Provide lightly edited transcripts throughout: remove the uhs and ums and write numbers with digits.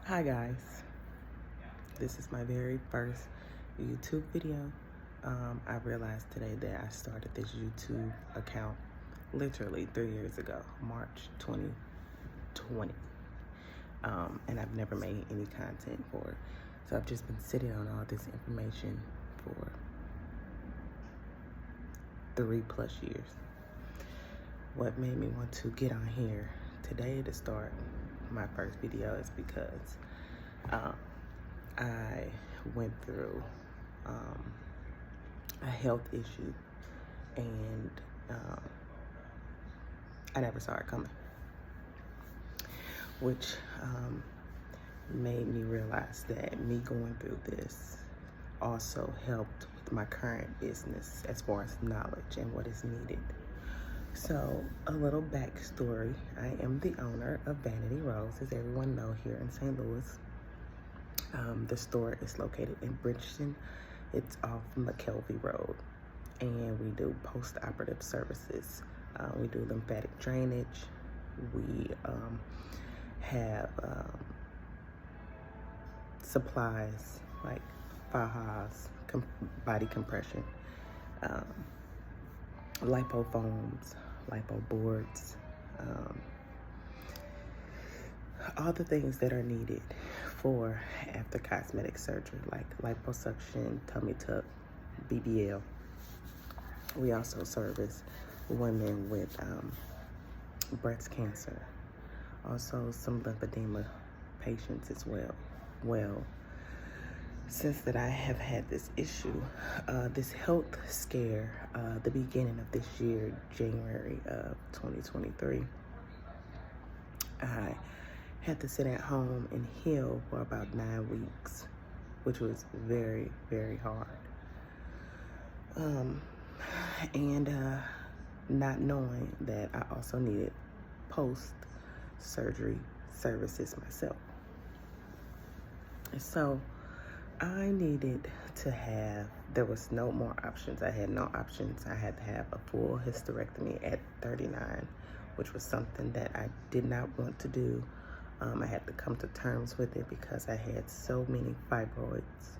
Hi guys, this is my very first YouTube video. I realized today that I started this YouTube account literally 3 years ago, March 2020. And I've never made any content for it. So I've just been sitting on all this information for 3+ years. What made me want to get on here today to start my first video is because I went through a health issue, and I never saw it coming, which made me realize that me going through this also helped with my current business as far as knowledge and what is needed. So, a little backstory. I am the owner of Vanity Rose, as everyone knows, here in St. Louis. The store is located in Bridgeton. It's off McKelvey Road, and we do post-operative services. We do lymphatic drainage. We have supplies like fajas, body compression, lipofoams, lipo boards, all the things that are needed for after cosmetic surgery, like liposuction, tummy tuck, BBL. We also service women with breast cancer, also some lymphedema patients as well. Since that I have had this issue, this health scare, the beginning of this year, January of 2023, I had to sit at home and heal for about 9 weeks, which was very, very hard. And not knowing that I also needed post-surgery services myself. So I needed to have, there was no more options. I had no options. I had to have a full hysterectomy at 39, which was something that I did not want to do. I had to come to terms with it because I had so many fibroids,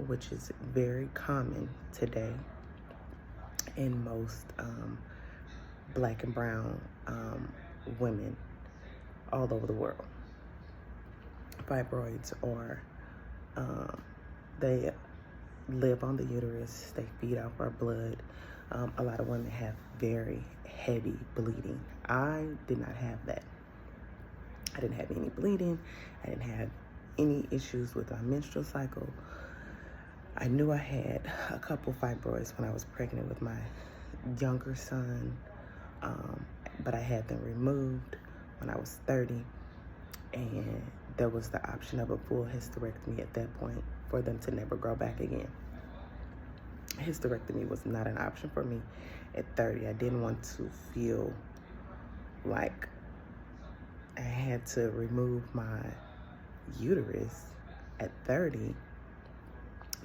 which is very common today in most Black and brown women all over the world. Fibroids are, they live on the uterus, they feed off our blood. A lot of women have very heavy bleeding. I did not have that. I didn't have any bleeding. I didn't have any issues with my menstrual cycle. I knew I had a couple fibroids when I was pregnant with my younger son, but I had them removed when I was 30, and there was the option of a full hysterectomy at that point for them to never grow back again. Hysterectomy was not an option for me at 30. I didn't want to feel like I had to remove my uterus at 30.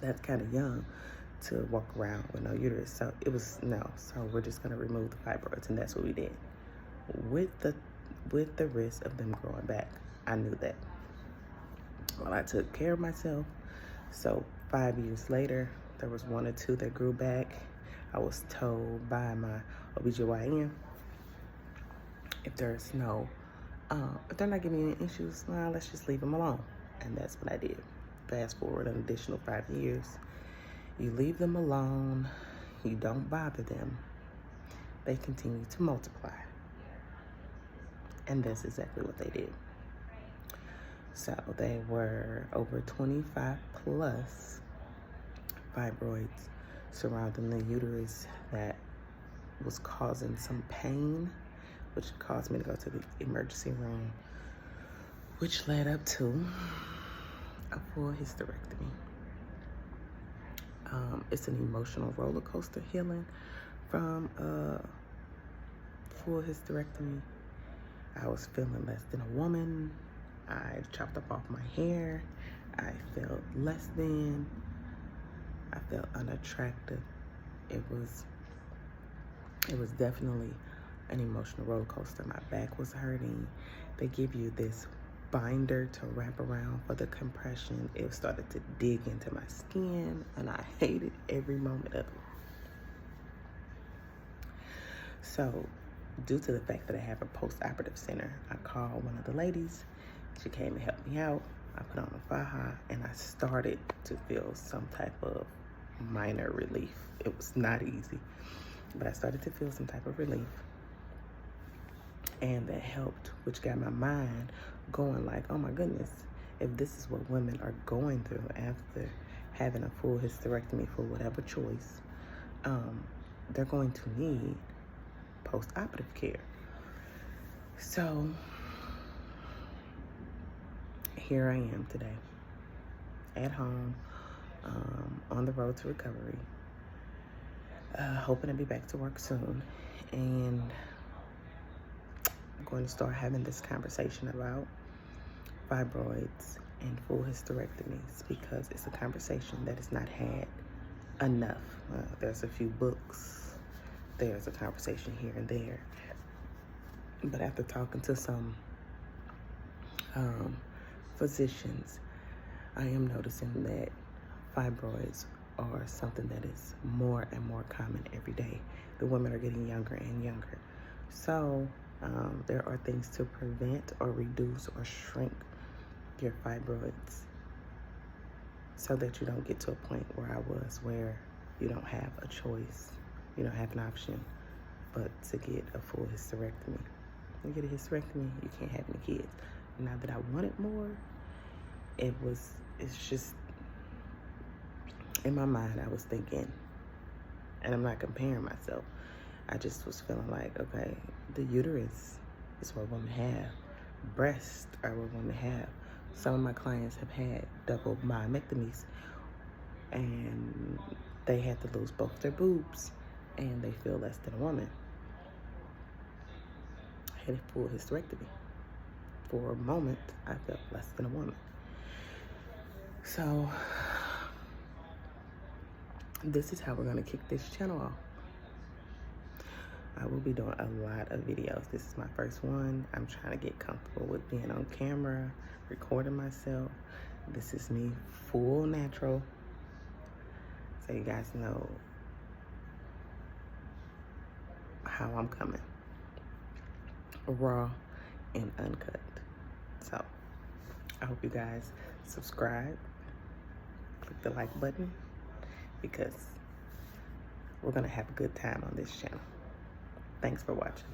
That's kind of young to walk around with no uterus. So it was no. So we're just gonna remove the fibroids, and that's what we did. With the risk of them growing back, I knew that. Well, I took care of myself. So 5 years later, there was 1 or 2 that grew back. I was told by my OBGYN, if there's no, if they're not giving me any issues, well, let's just leave them alone. And that's what I did. Fast forward an additional 5 years. You leave them alone. You don't bother them. They continue to multiply. And that's exactly what they did. So they were over 25 plus fibroids surrounding the uterus that was causing some pain, which caused me to go to the emergency room, which led up to a full hysterectomy. It's an emotional roller coaster healing from a full hysterectomy. I was feeling less than a woman. I chopped up off my hair. I felt less than. I felt unattractive. It was definitely an emotional roller coaster. My back was hurting. They give you this binder to wrap around for the compression, it started to dig into my skin, and I hated every moment of it. So, due to the fact that I have a post-operative center, I called one of the ladies. She came and helped me out. I put on a faja, and I started to feel some type of minor relief. It was not easy, but I started to feel some type of relief. And that helped, which got my mind going like, oh my goodness, if this is what women are going through after having a full hysterectomy for whatever choice, they're going to need post-operative care. So here I am today, at home, on the road to recovery, hoping to be back to work soon, and I'm going to start having this conversation about fibroids and full hysterectomies, because it's a conversation that is not had enough. There's a few books, there's a conversation here and there, but after talking to some physicians, I am noticing that fibroids are something that is more and more common every day. The women are getting younger and younger. So there are things to prevent or reduce or shrink your fibroids so that you don't get to a point where I was, where you don't have a choice, you don't have an option but to get a full hysterectomy. You get a hysterectomy, you can't have any kids. Not that I wanted more, it's just, in my mind, I was thinking, and I'm not comparing myself, I just was feeling like, okay, the uterus is what women have. Breasts are what women have. Some of my clients have had double myomectomies, and they had to lose both their boobs, and they feel less than a woman. I had a full hysterectomy. For a moment, I felt less than a woman. So this is how we're gonna kick this channel off. I will be doing a lot of videos. This is my first one. I'm trying to get comfortable with being on camera, recording myself. This is me, full natural. So you guys know how I'm coming. Raw and uncut. So I hope you guys subscribe, click the like button, because we're gonna have a good time on this channel. Thanks for watching.